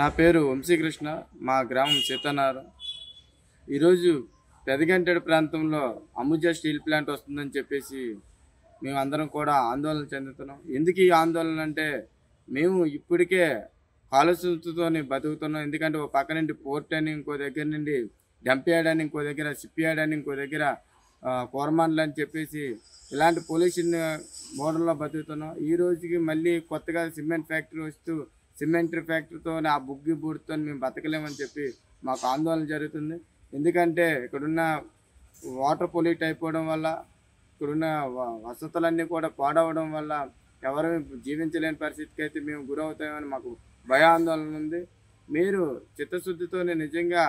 నా పేరు వంశీకృష్ణ. మా గ్రామం సీతనారం. ఈరోజు పెదగంటేడు ప్రాంతంలో అంబుజా స్టీల్ ప్లాంట్ వస్తుందని చెప్పేసి మేమందరం కూడా ఆందోళన చెందుతున్నాం. ఎందుకు ఈ ఆందోళన అంటే, మేము ఇప్పటికే కాలుష్యంతోనే బతుకుతున్నాం. ఎందుకంటే ఒక పక్క నుండి పోర్ట్ అని, ఇంకో దగ్గర నుండి డంప్ యార్డ్ అని, ఇంకో దగ్గర షిప్ యార్డ్ అని, ఇంకో దగ్గర కోరమాండ్లు అని చెప్పేసి ఇలాంటి పొల్యూషన్ మోడల్లో బతుకుతున్నాం. ఈ రోజుకి మళ్ళీ కొత్తగా సిమెంట్ ఫ్యాక్టరీ వస్తూ సిమెంట్ ఫ్యాక్టరీతో ఆ బుగ్గి బూడితో మేము బతకలేమని చెప్పి మాకు ఆందోళన జరుగుతుంది. ఎందుకంటే ఇక్కడున్న వాటర్ పొల్యూట్ అయిపోవడం వల్ల, ఇక్కడున్న వసతులన్నీ కూడా పాడవడం వల్ల ఎవరు జీవించలేని పరిస్థితికి అయితే మేము గురవుతామని మాకు భయాందోళన ఉంది. మీరు చిత్తశుద్ధితోనే నిజంగా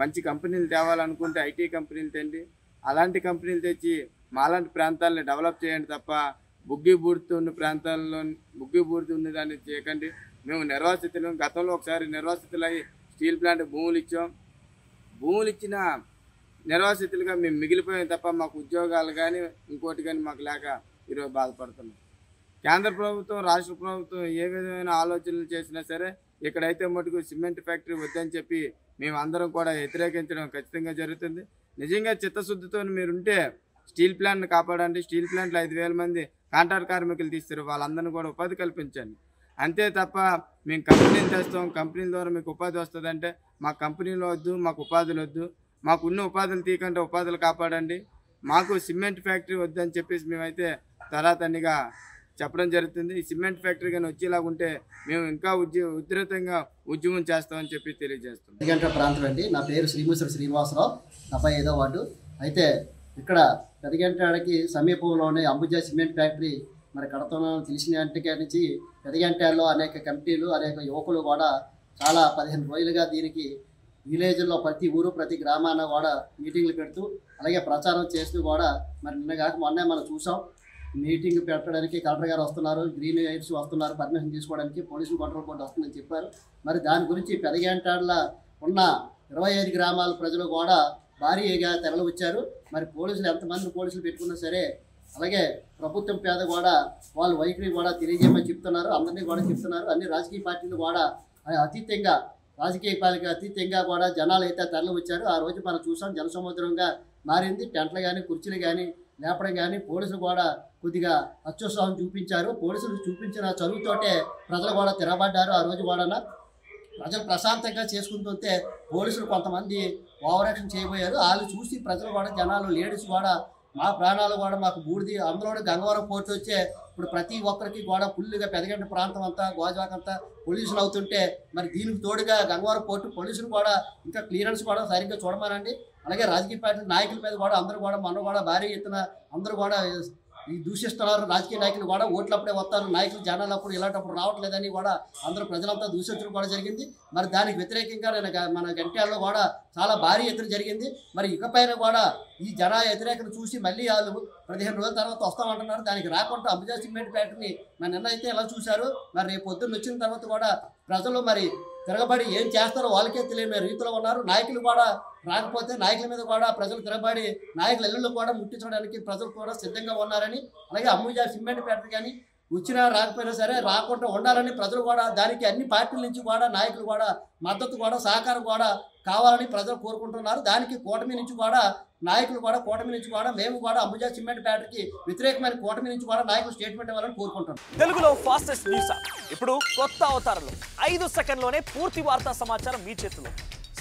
మంచి కంపెనీలు తేవాలనుకుంటే ఐటీ కంపెనీలు తెండి. అలాంటి కంపెనీలు తెచ్చి మాలాంటి ప్రాంతాలని డెవలప్ చేయండి తప్ప బుగ్గి బూడితో ఉన్న ప్రాంతాల్లో బుగ్గి బూడితో ఉన్న దాన్ని చేయకండి. మేము నిర్వాసితులు. గతంలో ఒకసారి నిర్వాసితులు అయ్యి స్టీల్ ప్లాంట్ భూములు ఇచ్చాం. భూములు ఇచ్చిన నిర్వాసితులుగా మేము మిగిలిపోయాం తప్ప మాకు ఉద్యోగాలు కానీ ఇంకోటి కానీ మాకు లేక ఈరోజు బాధపడుతున్నాం. కేంద్ర ప్రభుత్వం, రాష్ట్ర ప్రభుత్వం ఏ విధమైన ఆలోచనలు చేసినా సరే ఇక్కడైతే మటుకు సిమెంట్ ఫ్యాక్టరీ వద్దని చెప్పి మేము అందరం కూడా వ్యతిరేకించడం ఖచ్చితంగా జరుగుతుంది. నిజంగా చిత్తశుద్ధితో మీరుంటే స్టీల్ ప్లాంట్ని కాపాడండి. స్టీల్ ప్లాంట్లో 5,000 మంది కాంట్రాక్ట్ కార్మికులు తీస్తారు, వాళ్ళందరినీ కూడా ఉపాధి కల్పించండి. అంతే తప్ప మేము కంపెనీలు తెస్తాం, కంపెనీల ద్వారా మీకు ఉపాధి వస్తుందంటే మా కంపెనీలు వద్దు, మాకు ఉపాధులు వద్దు. మాకు ఉన్న ఉపాధులు తీయకుండా ఉపాధులు కాపాడండి. మాకు సిమెంట్ ఫ్యాక్టరీ వద్దని చెప్పేసి మేమైతే తరాతన్నిగా చెప్పడం జరుగుతుంది. ఈ సిమెంట్ ఫ్యాక్టరీ కానీ వచ్చేలాగా ఉంటే మేము ఇంకా ఉధృతంగా ఉద్యమం చేస్తామని చెప్పి తెలియజేస్తాం. పెదగంట ప్రాంతం అండి. నా పేరు శ్రీముసరి శ్రీనివాసరావు, 75వ వార్డు. అయితే ఇక్కడ పెదగంటకి సమీపంలోనే అంబుజా సిమెంట్ ఫ్యాక్టరీ మరి కడుతున్నామని తెలిసిన ఇంటికి నుంచి పెదగంటలో అనేక కమిటీలు, అనేక యువకులు కూడా చాలా 15 రోజులుగా దీనికి విలేజ్లో ప్రతి ఊరు ప్రతి గ్రామాన కూడా మీటింగ్లు పెడుతూ అలాగే ప్రచారం చేస్తూ కూడా మరి నిన్న కాక మొన్నే మనం చూసాం. మీటింగ్ పెట్టడానికి కలెక్టర్ గారు వస్తున్నారు, గ్రీన్ లైట్స్ వస్తున్నారు, పర్మిషన్ తీసుకోవడానికి పోలీసు కంట్రోల్ బోర్డు వస్తుందని చెప్పారు. మరి దాని గురించి పెదగంటలో ఉన్న 25 గ్రామాల ప్రజలు కూడా భారీగా తరలి వచ్చారు. మరి పోలీసులు ఎంతమంది పోలీసులు పెట్టుకున్నా సరే అలాగే ప్రభుత్వం పేద కూడా వాళ్ళ వైఖరి కూడా తెలియజేయమని చెప్తున్నారు. అందరినీ కూడా చెప్తున్నారు. అన్ని రాజకీయ పార్టీలు కూడా అతీతంగా, రాజకీయ పార్టీకి అతీతంగా కూడా జనాలు అయితే తరలి వచ్చారు. ఆ రోజు మనం చూసాం, జనసముద్రంగా మారింది. టెంట్లు కానీ కుర్చీలు కానీ లేపడం కానీ పోలీసులు కూడా కొద్దిగా అత్యుత్సాహం చూపించారు. పోలీసులు చూపించిన చదువుతోటే ప్రజలు కూడా తిరగబడ్డారు. ఆ రోజు కూడా ప్రజలు ప్రశాంతంగా చేసుకుంటుంటే పోలీసులు కొంతమంది ఓవర్ యాక్షన్ చేయబోయారు. వాళ్ళు చూసి ప్రజలు కూడా, జనాలు, లేడీస్ కూడా మా ప్రాణాలు కూడా మాకు బూడిది, అందులో గంగవరం పోర్టు వచ్చే ఇప్పుడు ప్రతి ఒక్కరికి కూడా ఫుల్గా పెదగంట ప్రాంతం అంతా, గోజాక్ అంతా పొల్యూషన్ అవుతుంటే మరి దీనికి తోడుగా గంగవరం పోర్టు పొల్యూషన్ కూడా ఇంకా క్లియరెన్స్ కూడా సరిగ్గా చూడమనండి. అలాగే రాజకీయ పార్టీ నాయకుల మీద కూడా అందరూ కూడా మనం కూడా భారీ ఎత్తున అందరూ కూడా ఈ దూషిస్తున్నారు. రాజకీయ నాయకులు కూడా ఓట్లప్పుడే వస్తారు, నాయకులు జనాలు అప్పుడు ఇలాంటప్పుడు రావట్లేదని కూడా అందరూ ప్రజలంతా దూషించడం కూడా జరిగింది. మరి దానికి వ్యతిరేకంగా మన గంట్యాల్లో కూడా చాలా భారీ ఎత్తున జరిగింది. మరి ఇకపైన కూడా ఈ జన వ్యతిరేకత చూసి మళ్ళీ వాళ్ళు 15 రోజుల తర్వాత వస్తామంటున్నారు. దానికి రాకుండా అంబుజా సిమెంట్ ఫ్యాక్టరీని మరి నిన్న అయితే ఎలా చూశారు, మరి రేపు పొద్దున్న వచ్చిన తర్వాత కూడా ప్రజలు మరి తిరగబడి ఏం చేస్తారో వాళ్ళకే తెలియని రీతిలో ఉన్నారు. నాయకులు కూడా రాకపోతే నాయకుల మీద కూడా ప్రజలు తిరగబడి నాయకుల ఇళ్లలో కూడా ముట్టించడానికి ప్రజలు కూడా సిద్ధంగా ఉన్నారని, అలాగే అంబుజా సిమెంట్ ఫ్యాక్టరీ కానీ వచ్చినా రాకపోయినా సరే రాకుండా ఉండాలని ప్రజలు కూడా, దానికి అన్ని పార్టీల నుంచి కూడా నాయకులు కూడా మద్దతు కూడా సహకారం కూడా కావాలని ప్రజలు కోరుకుంటున్నారు. దానికి కూటమి నుంచి కూడా నాయకులు కూడా, కూటమి నుంచి కూడా మేము కూడా అంబుజా సిమెంట్ ఫ్యాక్టరీకి వ్యతిరేకమైన కూటమి నుంచి కూడా నాయకులు స్టేట్మెంట్ ఇవ్వాలని కోరుకుంటున్నాం. తెలుగులో ఫాస్టెస్ట్ న్యూస్ ఇప్పుడు కొత్త అవతారంలో 5 సెకండ్లోనే పూర్తి వార్తా సమాచారం మీ చేతిలో.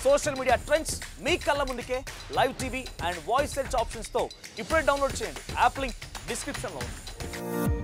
సోషల్ మీడియా ట్రెండ్స్ మీ కళ్ళ ముందుకే live TV and voice search ఆప్షన్స్తో ఇప్పుడే డౌన్లోడ్ చేయండి. యాప్ లింక్ డిస్క్రిప్షన్లో ఉంది.